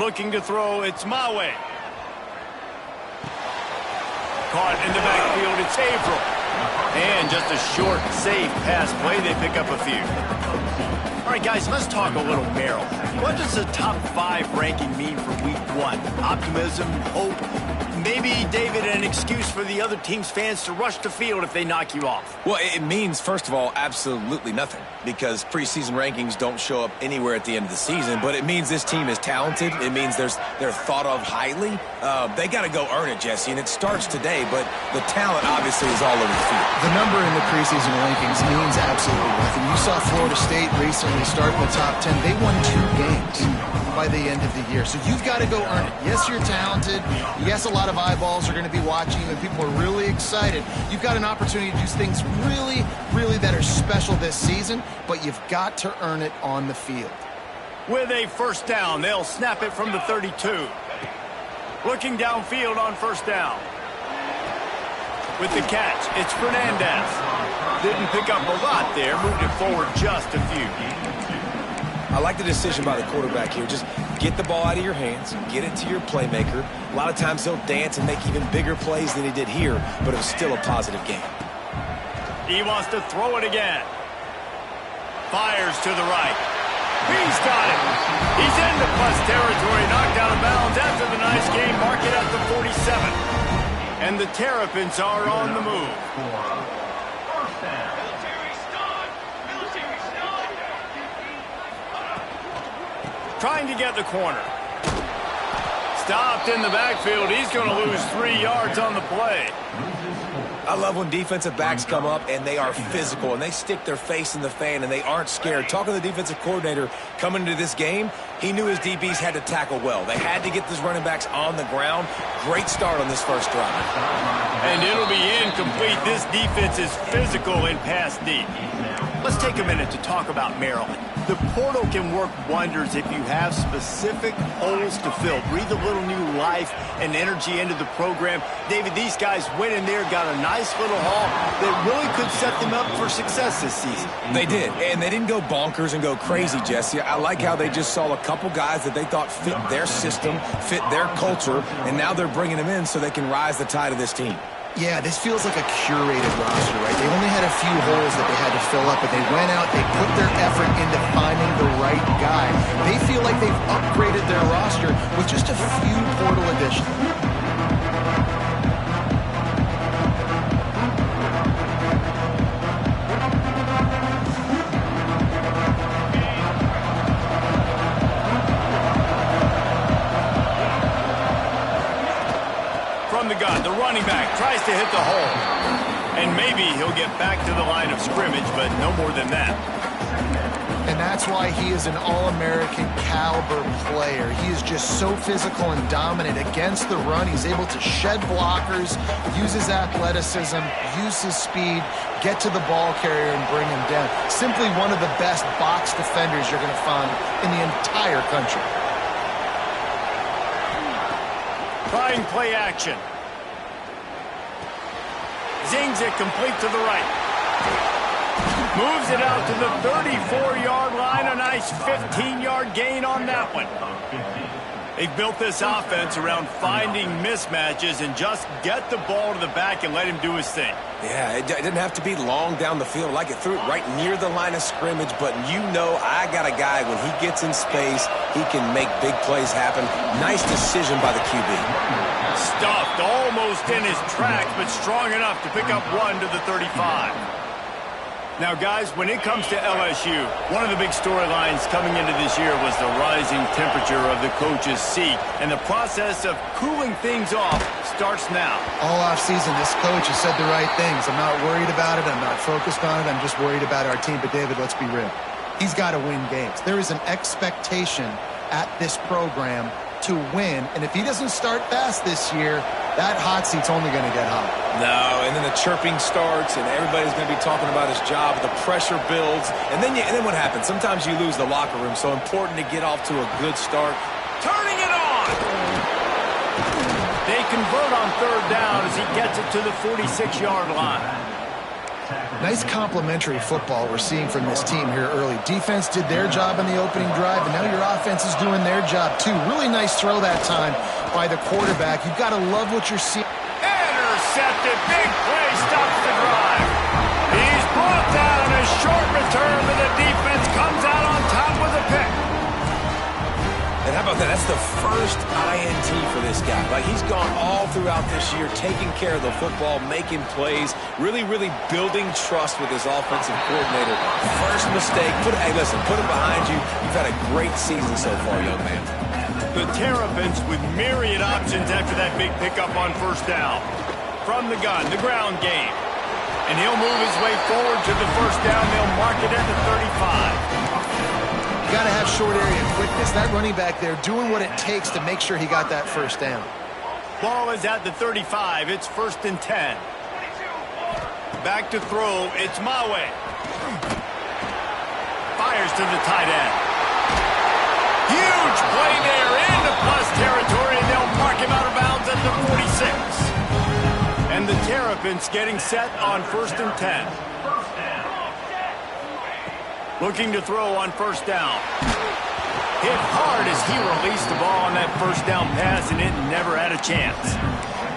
looking to throw. It's Ncaa. Caught in the backfield. It's Averill. And just a short, safe pass play. They pick up a few. All right, guys, let's talk a little Merrill. What does the top 5 ranking mean for week 1? Optimism, hope, maybe, David, an excuse for the other team's fans to rush the field if they knock you off? Well, it means, first of all, absolutely nothing, because preseason rankings don't show up anywhere at the end of the season, but it means this team is talented. It means they're thought of highly. They got to go earn it, Jesse, and it starts today, but the talent obviously is all over the field. The number in the preseason rankings means absolutely nothing. You saw Florida State recently start in the top 10. They won 2 games by the end of the year. So you've got to go earn it. Yes, you're talented. Yes, a lot of eyeballs are going to be watching you, and people are really excited. You've got an opportunity to do things really, really that are special this season, but you've got to earn it on the field. With a first down, they'll snap it from the 32. Looking downfield on first down. With the catch, it's Fernandez. Didn't pick up a lot there, moved it forward just a few. I like the decision by the quarterback here. Just get the ball out of your hands, get it to your playmaker. A lot of times he'll dance and make even bigger plays than he did here, but it was still a positive game. He wants to throw it again. Fires to the right. He's got it. He's into plus territory, knocked out of bounds after the nice game. Mark it at the 47. And the Terrapins are on the move. Trying to get the corner. Stopped in the backfield. He's going to lose 3 yards on the play. I love when defensive backs come up and they are physical and they stick their face in the fan and they aren't scared. Talking to the defensive coordinator coming into this game, he knew his DBs had to tackle well. They had to get these running backs on the ground. Great start on this first drive. And it'll be incomplete. This defense is physical in pass deep. Let's take a minute to talk about Maryland. The portal can work wonders if you have specific holes to fill. Breathe a little new life and energy into the program. David, these guys went in there, got a nice little haul that really could set them up for success this season. They did, and they didn't go bonkers and go crazy, Jesse. I like how they just saw a couple guys that they thought fit their system, fit their culture, and now they're bringing them in so they can rise the tide of this team. Yeah, this feels like a curated roster, right? They only had a few holes that they had to fill up, but they went out, they put their effort into finding the right guy. They feel like they've upgraded their roster with just a few portal additions. The running back tries to hit the hole. And maybe he'll get back to the line of scrimmage, but no more than that. And that's why he is an All-American caliber player. He is just so physical and dominant against the run. He's able to shed blockers, use his athleticism, use his speed, get to the ball carrier and bring him down. Simply one of the best box defenders you're going to find in the entire country. Trying play action. Zings it complete to the right. Moves it out to the 34-yard line. A nice 15-yard gain on that one. They've built this offense around finding mismatches and just get the ball to the back and let him do his thing. Yeah, it didn't have to be long down the field. Like it threw it right near the line of scrimmage, but you know I got a guy, when he gets in space, he can make big plays happen. Nice decision by the QB. Stuffed almost in his tracks, but strong enough to pick up one to the 35. Now, guys, when it comes to LSU, one of the big storylines coming into this year was the rising temperature of the coach's seat, and the process of cooling things off starts now. All offseason, this coach has said the right things. I'm not worried about it. I'm not focused on it. I'm just worried about our team. But, David, let's be real. He's got to win games. There is an expectation at this program to win, and if he doesn't start fast this year, that hot seat's only going to get hot. No, and then the chirping starts, and everybody's going to be talking about his job. The pressure builds, and then what happens? Sometimes you lose the locker room, so important to get off to a good start. Turning it on! They convert on third down as he gets it to the 46-yard line. Nice complementary football we're seeing from this team here early. Defense did their job in the opening drive, and now your offense is doing their job too. Really nice throw that time by the quarterback. You've got to love what you're seeing. Intercepted. Big play stops the drive. He's brought down a short return, but the defense comes out on top with a pick. And how about that? That's the first INT for this guy. Like, he's gone all throughout this year, taking care of the football, making plays, really building trust with his offensive coordinator. First mistake. Hey, listen, put it behind you. You've had a great season so far, young man. The Terrapins with myriad options after that big pickup on first down. From the gun, the ground game. And he'll move his way forward to the first down. They'll mark it at the 35. You got to have short area quickness. That running back there doing what it takes to make sure he got that first down. Ball is at the 35. It's 1st and 10. Back to throw. It's Ncaa. Fires to the tight end. Huge play there into plus territory, and they'll mark him out of bounds at the 46. And the Terrapins getting set on 1st and 10. Looking to throw on first down. Hit hard as he released the ball on that first down pass, and it never had a chance.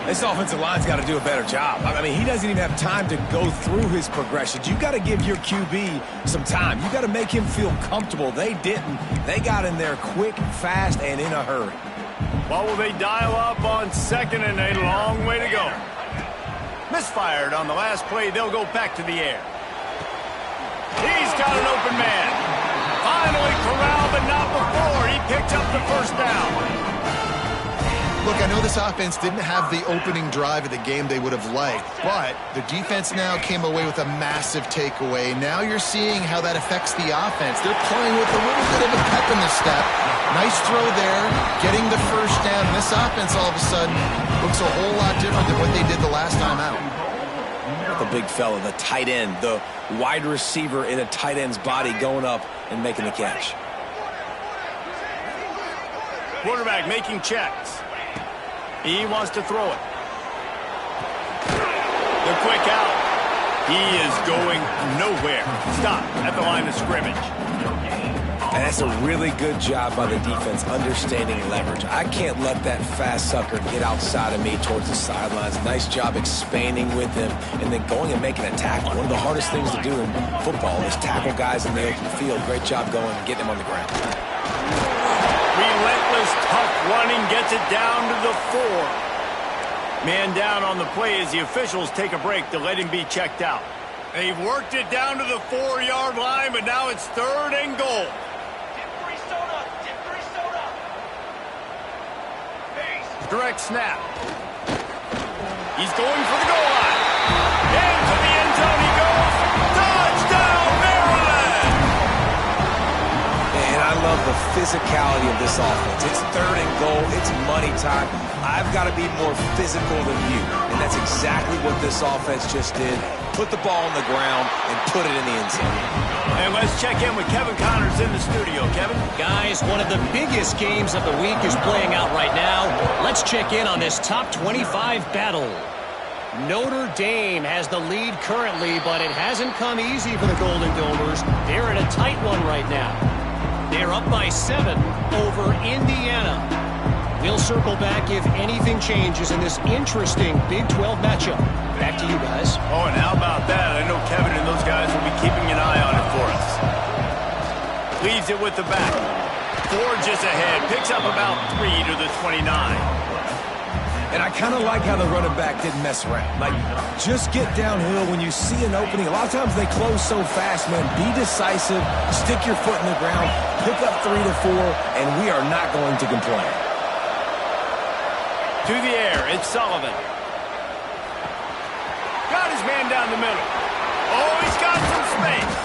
This offensive line's got to do a better job. I mean, he doesn't even have time to go through his progressions. You got to give your QB some time. You got to make him feel comfortable. They didn't. They got in there quick, fast, and in a hurry. What will they dial up on 2nd and a long way to go? Misfired on the last play. They'll go back to the air. He's got an open man. Finally corralled, but not before. He picked up the first down. Look, I know this offense didn't have the opening drive of the game they would have liked, but the defense now came away with a massive takeaway. Now you're seeing how that affects the offense. They're playing with a little bit of a pep in the step. Nice throw there, getting the first down. And this offense all of a sudden looks a whole lot different than what they did the last time out. The big fella, the tight end, the wide receiver in a tight end's body going up and making the catch. Quarterback making checks. He wants to throw it. The quick out. He is going nowhere. Stop at the line of scrimmage. And that's a really good job by the defense understanding leverage. I can't let that fast sucker get outside of me towards the sidelines. Nice job expanding with him and then going and making a tackle. One of the hardest things to do in football is tackle guys in the open field. Great job going and getting them on the ground. Relentless, tough running gets it down to the 4. Man down on the play as the officials take a break to let him be checked out. They've worked it down to the 4-yard line, but now it's 3rd and goal. Direct snap. He's going for the goal line. Into the end zone he goes. Touchdown, Maryland! And I love the physicality of this offense. It's 3rd and goal. It's money time. I've got to be more physical than you. And that's exactly what this offense just did. Put the ball on the ground and put it in the end zone. And let's check in with Kevin Connors in the studio. Kevin? Guys, one of the biggest games of the week is playing out right now. Let's check in on this top 25 battle. Notre Dame has the lead currently, but it hasn't come easy for the Golden Domers. They're in a tight one right now. They're up by 7 over Indiana. We'll circle back if anything changes in this interesting Big 12 matchup. Back to you guys. Oh, and how about that? I know Kevin and those guys will be keeping an eye on it for us. Leaves it with the back. Forges ahead. Picks up about 3 to the 29. And I kind of like how the running back didn't mess around. Like, just get downhill when you see an opening. A lot of times they close so fast, man. Be decisive. Stick your foot in the ground. Pick up 3 to 4, and we are not going to complain. To the air, it's Sullivan. Got his man down the middle. Oh, he's got some space.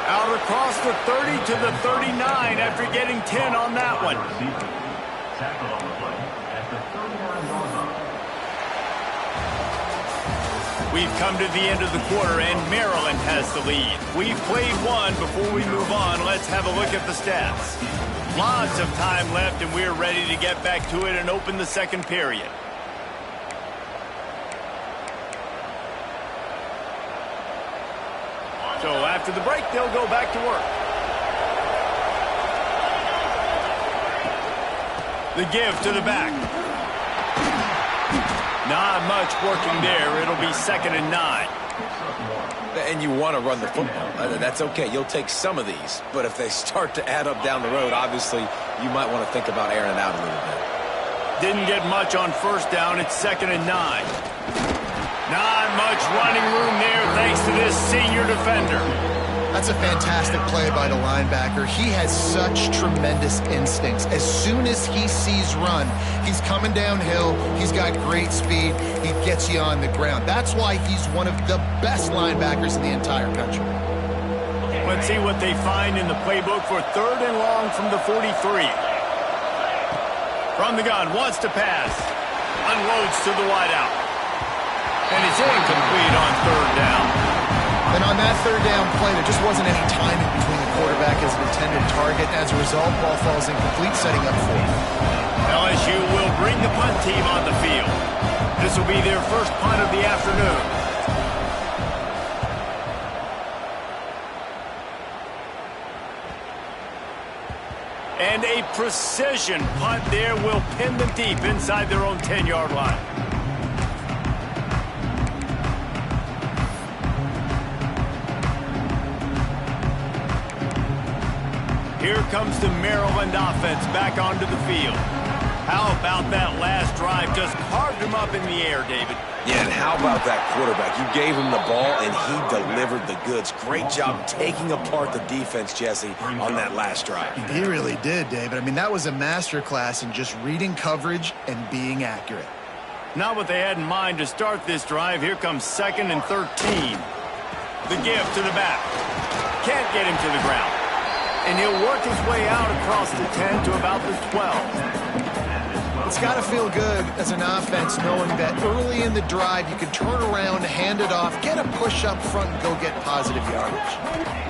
Out across the 30 to the 39 after getting 10 on that one. We've come to the end of the quarter, and Maryland has the lead. We've played one. Before we move on, let's have a look at the stats. Lots of time left, and we're ready to get back to it and open the second period. After the break, they'll go back to work. The give to the back. Not much working there. It'll be 2nd and 9. And you want to run the football. That's okay. You'll take some of these. But if they start to add up down the road, obviously, you might want to think about airing it out a little bit. Didn't get much on 1st down. It's 2nd and 9. Not much running room there thanks to this senior defender. That's a fantastic play by the linebacker. He has such tremendous instincts. As soon as he sees run, he's coming downhill. He's got great speed. He gets you on the ground. That's why he's one of the best linebackers in the entire country. Let's see what they find in the playbook for 3rd and long from the 43. From the gun, wants to pass. Unloads to the wideout. And it's incomplete on 3rd down. And on that 3rd down play, there just wasn't any timing between the quarterback and his intended target. As a result, ball falls incomplete, setting up for it. LSU will bring the punt team on the field. This will be their first punt of the afternoon. And a precision punt there will pin them deep inside their own 10-yard line. Here comes the Maryland offense back onto the field. How about that last drive? Just carved him up in the air, David. Yeah, and how about that quarterback? You gave him the ball, and he delivered the goods. Great job taking apart the defense, Jesse, on that last drive. He really did, David. I mean, that was a masterclass in just reading coverage and being accurate. Not what they had in mind to start this drive. Here comes 2nd and 13. The give to the back. Can't get him to the ground. And he'll work his way out across the 10 to about the 12. It's got to feel good as an offense knowing that early in the drive you can turn around, hand it off, get a push up front, and go get positive yardage.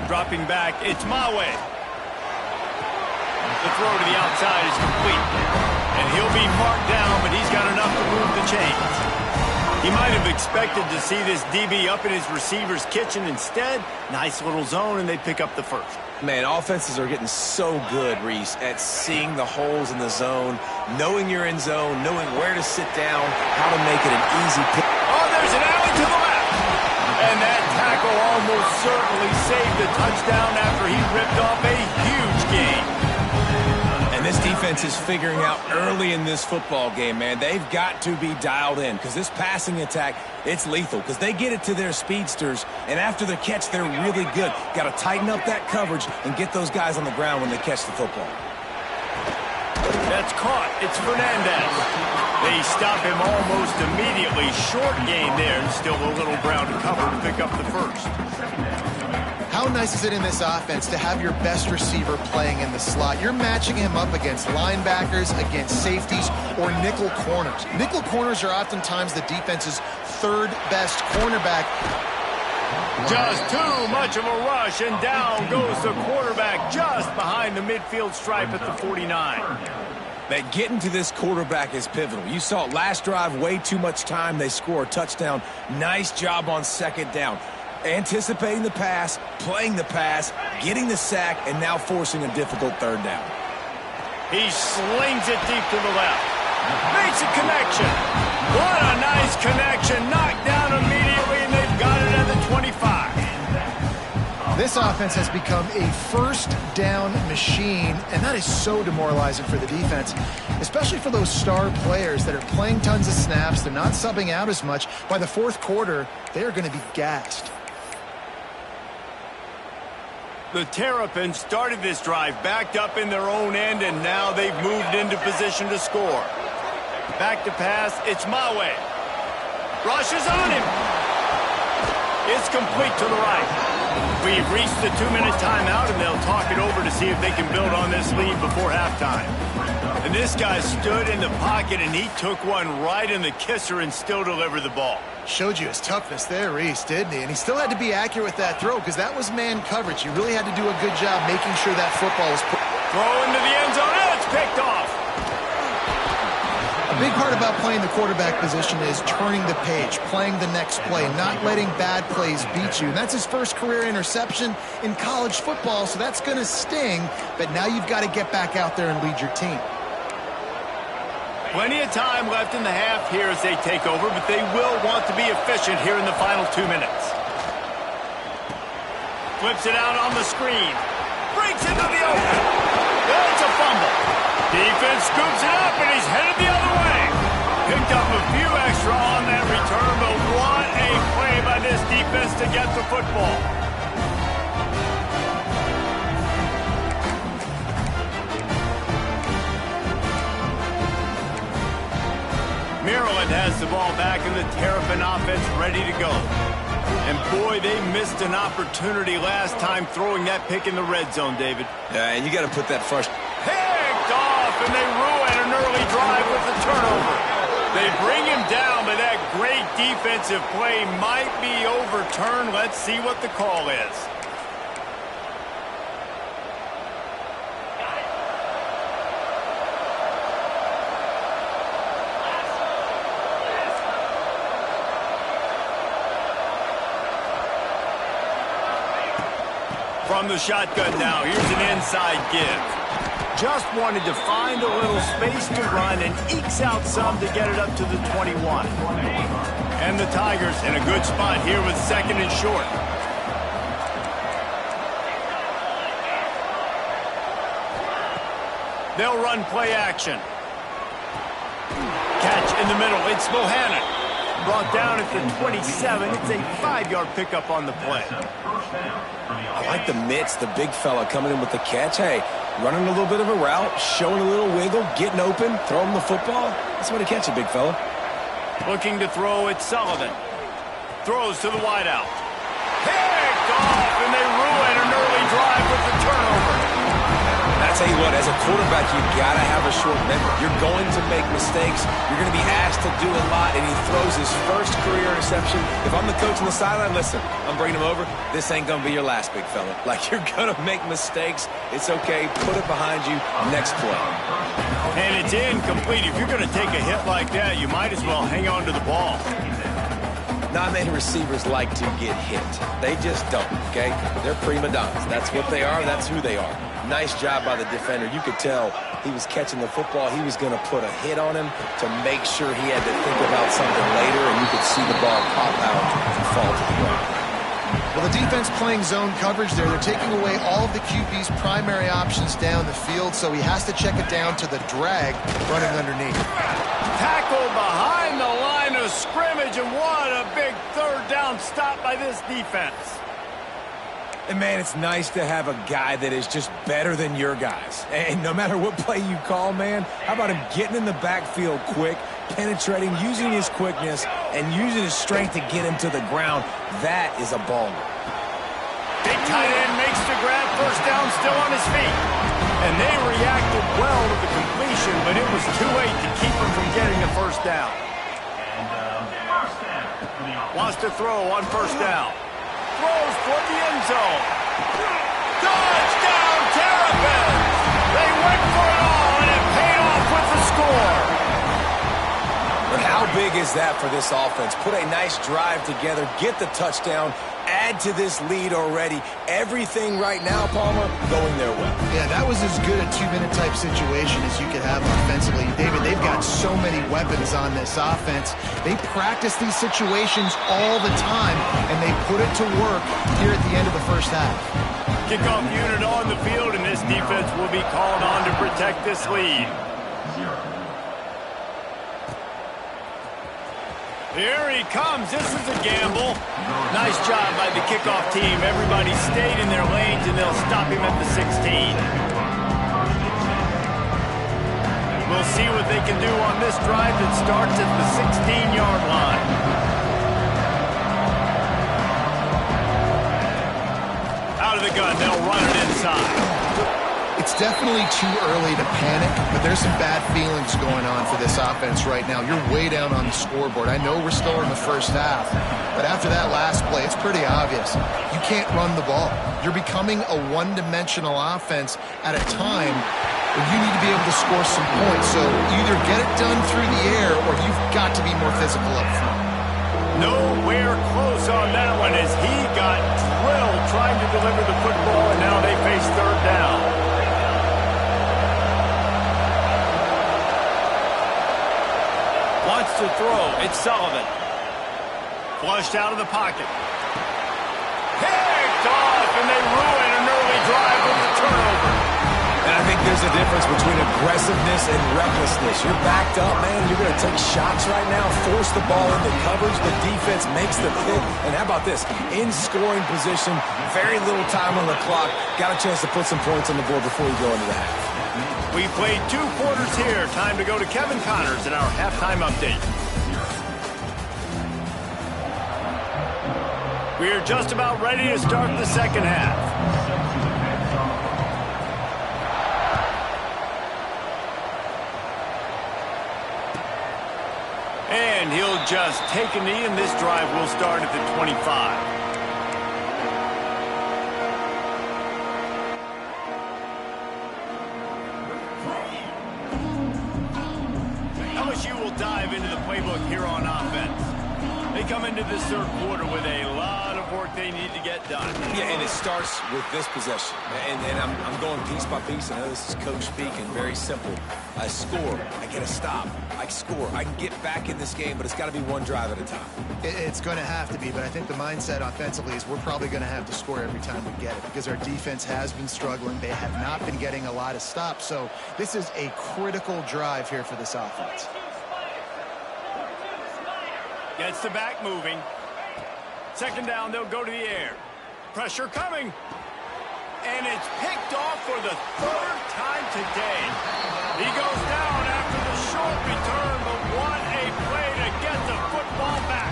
Dropping back, it's Mawe. The throw to the outside is complete. And he'll be marked down, but he's got enough to move the chains. He might have expected to see this DB up in his receiver's kitchen. Instead, nice little zone, and they pick up the first. Man, offenses are getting so good, Reese, at seeing the holes in the zone, knowing you're in zone, knowing where to sit down, how to make it an easy pick. Oh, there's an alley to the left. And that tackle almost certainly saved the touchdown after he ripped off a huge gain. And this defense is figuring out early in this football game, man. They've got to be dialed in because this passing attack, it's lethal because they get it to their speedsters, and after the catch, they're really good. Got to tighten up that coverage and get those guys on the ground when they catch the football. That's caught. It's Fernandez. They stop him almost immediately. Short gain there, and still a little ground to cover to pick up the first. How nice is it in this offense to have your best receiver playing in the slot? You're matching him up against linebackers, against safeties, or nickel corners. Nickel corners are oftentimes the defense's 3rd best cornerback. Just too much of a rush, and down goes the quarterback just behind the midfield stripe at the 49. That getting to this quarterback is pivotal. You saw it last drive, way too much time. They score a touchdown. Nice job on 2nd down. Anticipating the pass, playing the pass, getting the sack, and now forcing a difficult 3rd down. He slings it deep to the left. Makes a connection. What a nice connection. Knocked down immediately, and they've got it at the 25. This offense has become a 1st down machine, and that is so demoralizing for the defense, especially for those star players that are playing tons of snaps. They're not subbing out as much. By the 4th quarter, they are going to be gassed. The Terrapins started this drive backed up in their own end, and now they've moved into position to score. Back to pass, it's Mawe. Rushes on him. It's complete to the right. We've reached the 2-minute timeout, and they'll talk it over to see if they can build on this lead before halftime. And this guy stood in the pocket, and he took one right in the kisser and still delivered the ball. Showed you his toughness there, Reese, didn't he? And he still had to be accurate with that throw because that was man coverage. He really had to do a good job making sure that football was put. Throw into the end zone, and it's picked off. A A big part about playing the quarterback position is turning the page, playing the next play, not letting bad plays beat you. And that's his first career interception in college football, so that's going to sting. But now you've got to get back out there and lead your team. Plenty of time left in the half here as they take over, but they will want to be efficient here in the final 2 minutes. Flips it out on the screen. Breaks into the open. It's a fumble. Defense scoops it up, and he's headed the other way. Picked up a few extra on that return, but what a play by this defense to get the football. Maryland has the ball back in the Terrapin offense ready to go. And boy, they missed an opportunity last time throwing that pick in the red zone, David. Yeah, and you got to put that first. Picked off, and they ruin an early drive with the turnover. They bring him down, but that great defensive play might be overturned. Let's see what the call is. From the shotgun now, here's an inside give. Just wanted to find a little space to run and ekes out some to get it up to the 21. And the Tigers in a good spot here with second and short. They'll run play action. Catch in the middle. It's Bohannon. Brought down at the 27. It's a 5-yard pickup on the play. I like the mitts, the big fella coming in with the catch. Hey, running a little bit of a route, showing a little wiggle, getting open, throwing the football. That's the way to catch it, big fella. Looking to throw it, Sullivan. Throws to the wideout. Picked off, and they ruin an early drive with the turnover. I tell you what, as a quarterback, you got to have a short memory. You're going to make mistakes. You're going to be asked to do a lot, and he throws his first career interception. If I'm the coach on the sideline, listen, I'm bringing him over. This ain't going to be your last, big fella. Like, you're going to make mistakes. It's okay. Put it behind you. Next play. And it's incomplete. If you're going to take a hit like that, you might as well hang on to the ball. Not many receivers like to get hit. They just don't, okay? They're prima donnas. That's what they are. That's who they are. Nice job by the defender. You could tell he was catching the football. He was going to put a hit on him to make sure he had to think about something later, and you could see the ball pop out and fall to the ground. Well, the defense playing zone coverage there. They're taking away all of the QB's primary options down the field, so he has to check it down to the drag running underneath. Tackle behind the line of scrimmage, and what a big third down stop by this defense. And, man, it's nice to have a guy that is just better than your guys. And no matter what play you call, man, how about him getting in the backfield quick, penetrating, using his quickness, and using his strength to get him to the ground. That is a baller. Big tight end makes the grab, first down, still on his feet. And they reacted well to the completion, but it was too late to keep him from getting the first down. Wants to throw on first down. Throws toward the end zone. Touchdown, Terrapins! They went for it all, and it paid off with the score. But how big is that for this offense? Put a nice drive together, get the touchdown, add to this lead already. Everything right now, Palmer, going their way. Yeah, that was as good a 2-minute type situation as you could have offensively. David, they've got so many weapons on this offense. They practice these situations all the time, and they put it to work here at the end of the first half. Kickoff unit on the field, and this defense will be called on to protect this lead. Here he comes. This is a gamble. Nice job by the kickoff team. Everybody stayed in their lanes, and they'll stop him at the 16. We'll see what they can do on this drive that starts at the 16-yard line. Out of the gun, they'll run it inside. It's definitely too early to panic, but there's some bad feelings going on for this offense right now. You're way down on the scoreboard. I know we're still in the first half, but after that last play, it's pretty obvious. You can't run the ball. You're becoming a one-dimensional offense at a time and you need to be able to score some points. So either get it done through the air or you've got to be more physical up front. Nowhere close on that one as he got drilled trying to deliver the football, and now they face third down. Wants to throw. It's Sullivan. Flushed out of the pocket. Picked off, and they ruin an early drive with the turnover. And I think there's a difference between aggressiveness and recklessness. You're backed up, man. You're going to take shots right now, force the ball into coverage. The defense makes the pick. And how about this? In scoring position, very little time on the clock. Got a chance to put some points on the board before you go into the half. We played 2 quarters here. Time to go to Kevin Connors in our halftime update. We are just about ready to start the second half. And he'll just take a knee, and this drive will start at the 25. LSU will dive into the playbook here on offense. They come into this third quarter with a lot of work they need to get done. Yeah, and it starts with this possession. And I'm going piece by piece. I know this is coach speaking, very simple. I score, I get a stop, I score. I can get back in this game, but it's got to be one drive at a time. It's going to have to be, but I think the mindset offensively is we're probably going to have to score every time we get it because our defense has been struggling. They have not been getting a lot of stops, so this is a critical drive here for this offense. Gets the back moving. Second down, they'll go to the air. Pressure coming. And it's picked off for the third time today. He goes down after the short return, but what a play to get the football back.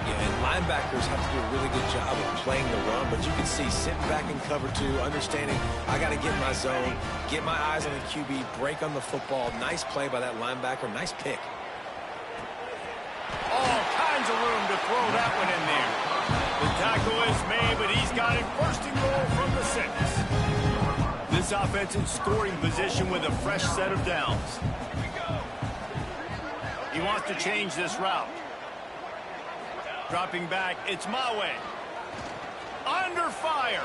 Yeah, and linebackers have to do a really good job of playing the run, but you can see sitting back in cover 2, understanding I got to get in my zone, get my eyes on the QB, break on the football. Nice play by that linebacker. Nice pick. All kinds of room to throw that one in there. The tackle is made, but he's got it first and goal from the 6. This offense in scoring position with a fresh set of downs. He wants to change this route. Dropping back, it's Mawe. Under fire.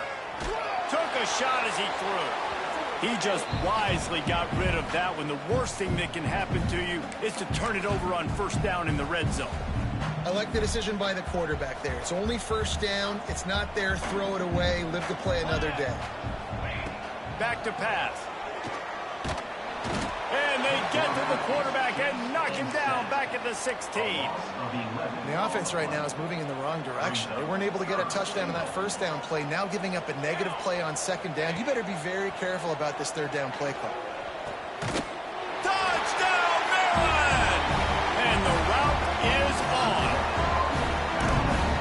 Took a shot as he threw. He just wisely got rid of that one. The worst thing that can happen to you is to turn it over on first down in the red zone. I like the decision by the quarterback there. It's only first down. It's not there. Throw it away. Live to play another day. Back to pass. And they get to the quarterback and knock him down back at the 16. The offense right now is moving in the wrong direction. They weren't able to get a touchdown on that first down play. Now giving up a negative play on second down. You better be very careful about this third down play call. Touchdown, Maryland! And the route is on.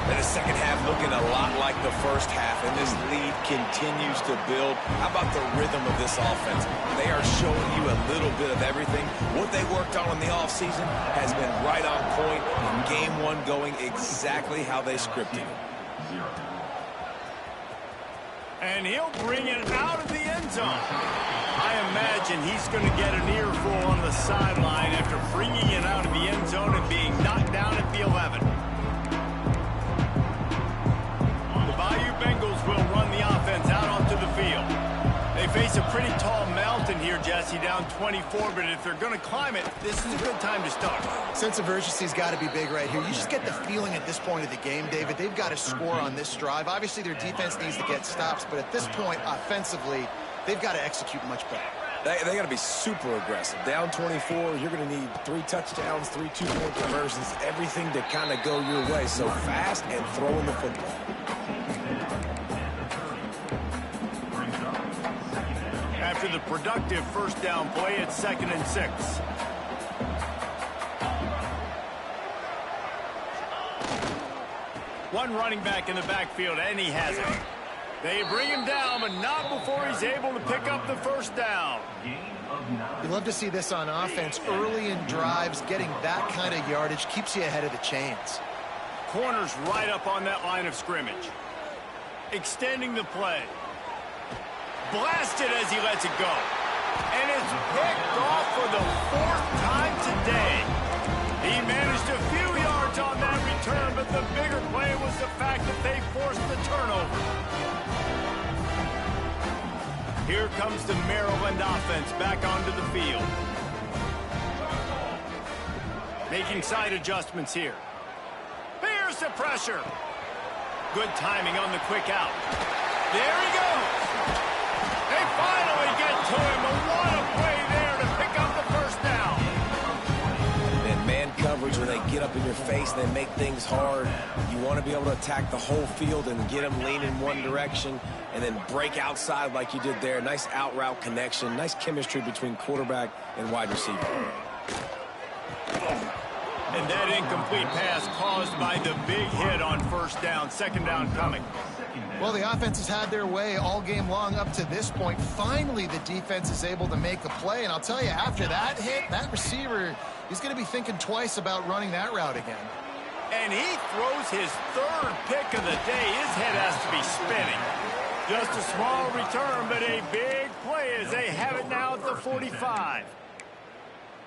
And the second half looking a lot like the first half, and this lead continues to build. How about the rhythm of this offense? They are showing you a little bit of everything. What they worked on in the offseason has been right on point, and game 1 going exactly how they scripted it. And he'll bring it out of the end zone. I imagine he's going to get an earful on the sideline after bringing it out of the end zone and being knocked down at the 11. Bengals will run the offense out onto the field. They face a pretty tall mountain here, Jesse, down 24, but if they're going to climb it, this is a good time to start. Sense of urgency's got to be big right here. You just get the feeling at this point of the game, David, they've got to score on this drive. Obviously, their defense needs to get stops, but at this point, offensively, they've got to execute much better. They got to be super aggressive. Down 24, you're going to need 3 touchdowns, 3 two-point conversions, everything to kind of go your way. So fast and throwing the football. After the productive first down play, it's 2nd and 6. One running back in the backfield, and he has it. They bring him down, but not before he's able to pick up the first down. You love to see this on offense. Early in drives, getting that kind of yardage keeps you ahead of the chains. Corners right up on that line of scrimmage. Extending the play. blasted as he lets it go. And it's picked off for the 4th time today. He managed a few yards on that return, but the bigger play was the fact that they forced the turnover. Here comes the Maryland offense back onto the field. Making side adjustments here. Here's the pressure. Good timing on the quick out. There he goes. They finally get to him, but what a play there to pick up the first down. And man coverage, when they get up in your face, they make things hard. You want to be able to attack the whole field and get them leaning one direction and then break outside like you did there. Nice out route connection, nice chemistry between quarterback and wide receiver. And that incomplete pass caused by the big hit on first down. Second down coming. Well, the offense has had their way all game long up to this point. Finally, the defense is able to make a play. And I'll tell you, after that hit, that receiver is going to be thinking twice about running that route again. And he throws his 3rd pick of the day. His head has to be spinning. Just a small return, but a big play as they have it now at the 45.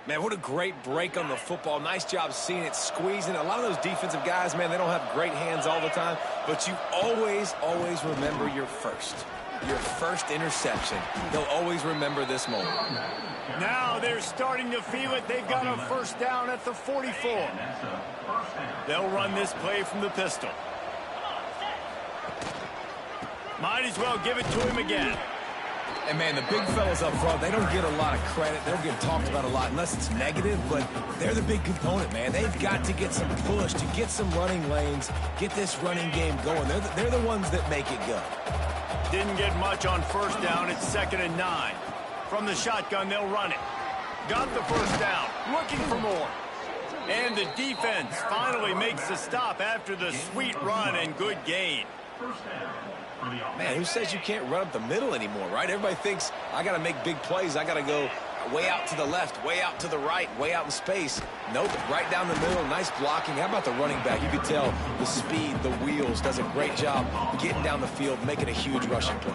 Man, what a great break on the football. Nice job seeing it, squeezing. A lot of those defensive guys, man, they don't have great hands all the time, but you always remember your first interception. They'll always remember this moment. Now they're starting to feel it. They've got a first down at the 44. They'll run this play from the pistol. Might as well give it to him again. And, man, the big fellas up front, they don't get a lot of credit. They don't get talked about a lot unless it's negative, but they're the big component, man. They've got to get some push, to get some running lanes, get this running game going. They're the ones that make it go. Didn't get much on first down. It's 2nd and 9. From the shotgun, they'll run it. Got the first down. Looking for more. And the defense finally makes the stop after the sweet run and good gain. Man, who says you can't run up the middle anymore, right? Everybody thinks, I got to make big plays. I got to go way out to the left, way out to the right, way out in space. Nope, right down the middle, nice blocking. How about the running back? You could tell the speed, the wheels, does a great job getting down the field, making a huge rushing play.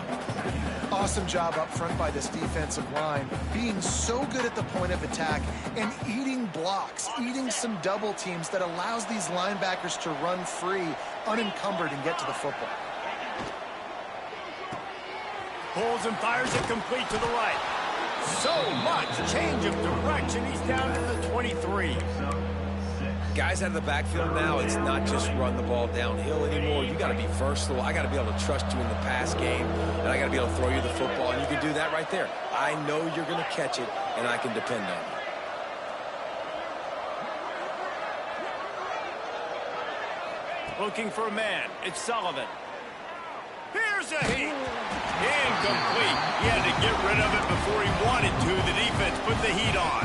Awesome job up front by this defensive line, being so good at the point of attack and eating blocks, eating some double teams that allows these linebackers to run free, unencumbered, and get to the football. Pulls and fires it complete to the right. So much change of direction. He's down to the 23. Guys out of the backfield now, it's not just run the ball downhill anymore. You got to be versatile. I got to be able to trust you in the pass game, and I got to be able to throw you the football, and you can do that right there. I know you're going to catch it, and I can depend on you. Looking for a man. It's Sullivan. Here's a heat. Incomplete. He had to get rid of it before he wanted to. The defense put the heat on.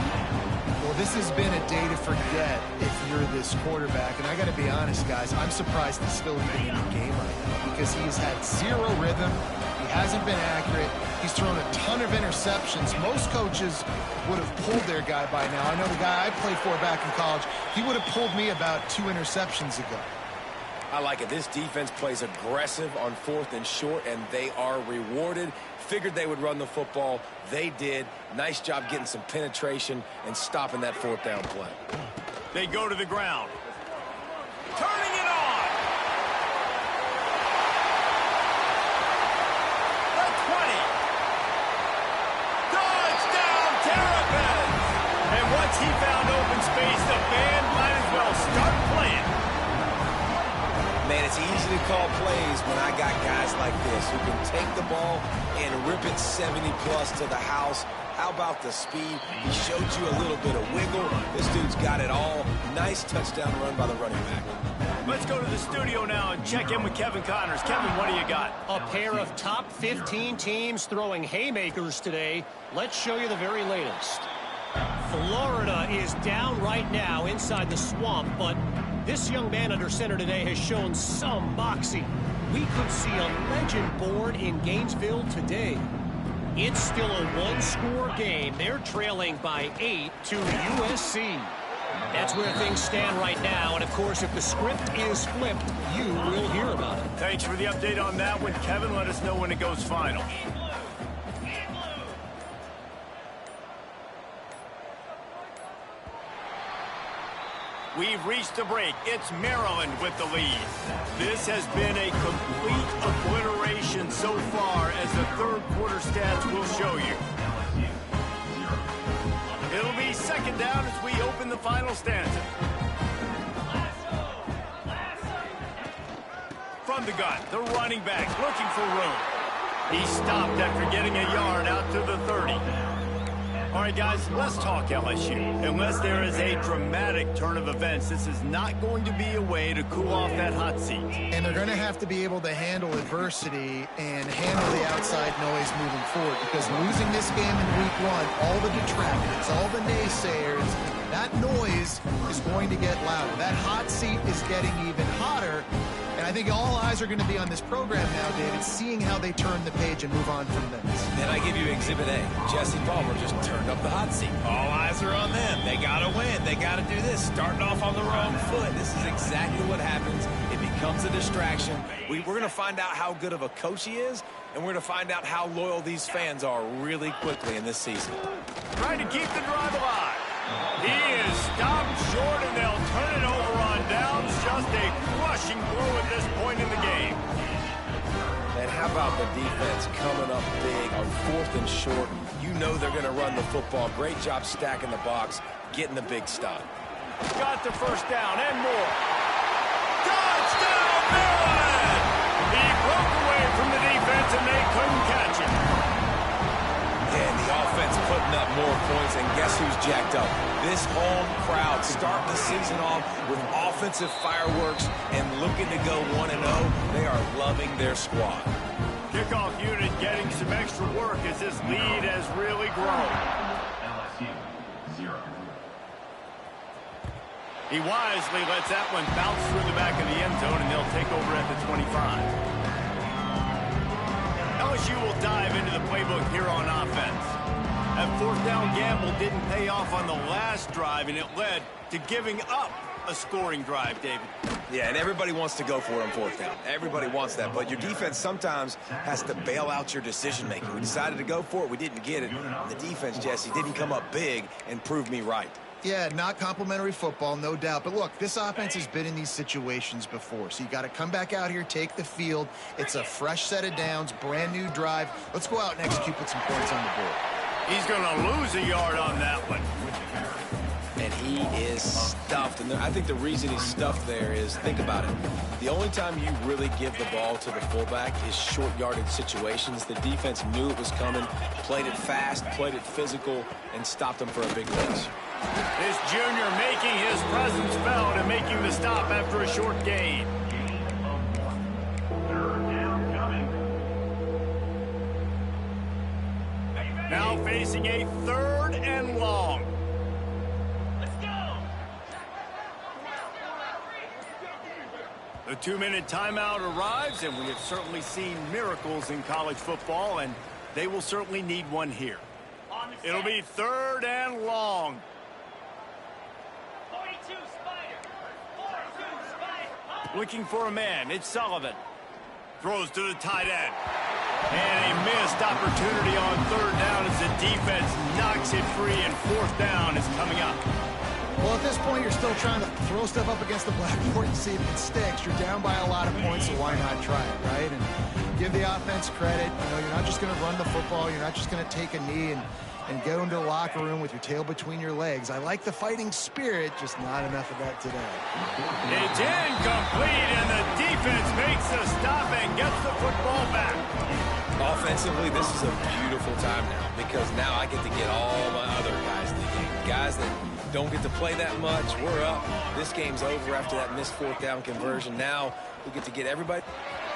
Well, this has been a day to forget if you're this quarterback. And I got to be honest, guys, I'm surprised he's still even in the game right now because he's had zero rhythm. He hasn't been accurate. He's thrown a ton of interceptions. Most coaches would have pulled their guy by now. I know the guy I played for back in college, he would have pulled me about 2 interceptions ago. I like it. This defense plays aggressive on 4th and short, and they are rewarded. Figured they would run the football. They did. Nice job getting some penetration and stopping that 4th down play. They go to the ground. Turning it on. The 20. Touchdown, Terrapins. And once he found open space, the band might as well start playing. Man, it's easy to call plays when I got guys like this who can take the ball and rip it 70-plus to the house. How about the speed? He showed you a little bit of wiggle. This dude's got it all. Nice touchdown run by the running back. Let's go to the studio now and check in with Kevin Connors. Kevin, what do you got? A pair of top 15 teams throwing haymakers today. Let's show you the very latest. Florida is down right now inside the swamp, but this young man under center today has shown some moxie. We could see a legend born in Gainesville today. It's still a one-score game. They're trailing by 8 to USC. That's where things stand right now. And, of course, if the script is flipped, you will hear about it. Thanks for the update on that one, Kevin. Let us know when it goes final. We've reached the break. It's Maryland with the lead. This has been a complete obliteration so far, as the third quarter stats will show you. It'll be second down as we open the final stanza. From the gun, the running back looking for room. He stopped after getting a yard out to the 30. All right, guys, let's talk LSU. Unless there is a dramatic turn of events, this is not going to be a way to cool off that hot seat. And they're going to have to be able to handle adversity and handle the outside noise moving forward, because losing this game in week one, all the detractors, all the naysayers, that noise is going to get louder. That hot seat is getting even hotter. And I think all eyes are going to be on this program now, David, seeing how they turn the page and move on from this. And I give you Exhibit A. Jesse Palmer just turned up the hot seat. All eyes are on them. They got to win. They got to do this. Starting off on the wrong foot. This is exactly what happens. It becomes a distraction. We're going to find out how good of a coach he is, and we're going to find out how loyal these fans are really quickly in this season. Trying to keep the drive alive. He is stopped short, and they'll turn it over on downs. Just a crushing blow at this point in the game. And how about the defense coming up big on 4th and short? You know they're going to run the football. Great job stacking the box, getting the big stop. Got the first down and more. Touchdown, Maryland! He broke away from the defense, and they couldn't catch him. And the offense putting up more points, and guess who's jacked up? This home crowd starting the season off with offensive fireworks and looking to go 1-0. They are loving their squad. Kickoff unit getting some extra work as this lead has really grown. LSU, 0. He wisely lets that one bounce through the back of the end zone, and they'll take over at the 25. LSU will dive into the playbook here on offense. That fourth down gamble didn't pay off on the last drive, and it led to giving up a scoring drive, David. Yeah, and everybody wants to go for it on 4th down. Everybody wants that, but your defense sometimes has to bail out your decision-making. We decided to go for it. We didn't get it. The defense, Jesse, didn't come up big and prove me right. Yeah, not complimentary football, no doubt. But look, this offense has been in these situations before. So you got to come back out here, take the field. It's a fresh set of downs, brand new drive. Let's go out and execute, put some points on the board. He's going to lose a yard on that one. And he is stuffed. And I think the reason he's stuffed there is, think about it. The only time you really give the ball to the fullback is short yardage situations. The defense knew it was coming, played it fast, played it physical, and stopped him for a big loss. This junior making his presence felt and making the stop after a short gain. Now facing a 3rd and long. Let's go! The 2-minute timeout arrives, and we have certainly seen miracles in college football, and they will certainly need one here. It'll be 3rd and long. 42 Spider! 42 Spider! Looking for a man. It's Sullivan. Throws to the tight end. And a missed opportunity on 3rd down as the defense knocks it free, and 4th down is coming up. Well, at this point, you're still trying to throw stuff up against the blackboard and see if it sticks. You're down by a lot of points, so why not try it, right? And give the offense credit. You know, you're not just going to run the football. You're not just going to take a knee and go into the locker room with your tail between your legs. I like the fighting spirit, just not enough of that today. It's incomplete, and the defense makes the stop and gets the football back. Offensively, this is a beautiful time now, because now I get to get all my other guys in the game. Guys that don't get to play that much. We're up. This game's over after that missed 4th down conversion. Now we get to get everybody.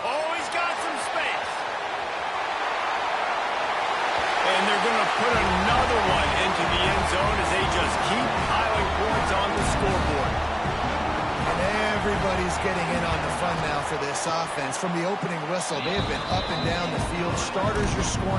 Oh, he's got some space. And they're going to put another one into the end zone as they just keep piling points on the scoreboard. And everybody's getting in on the fun now for this offense. From the opening whistle, they have been up and down the field. Starters are scoring.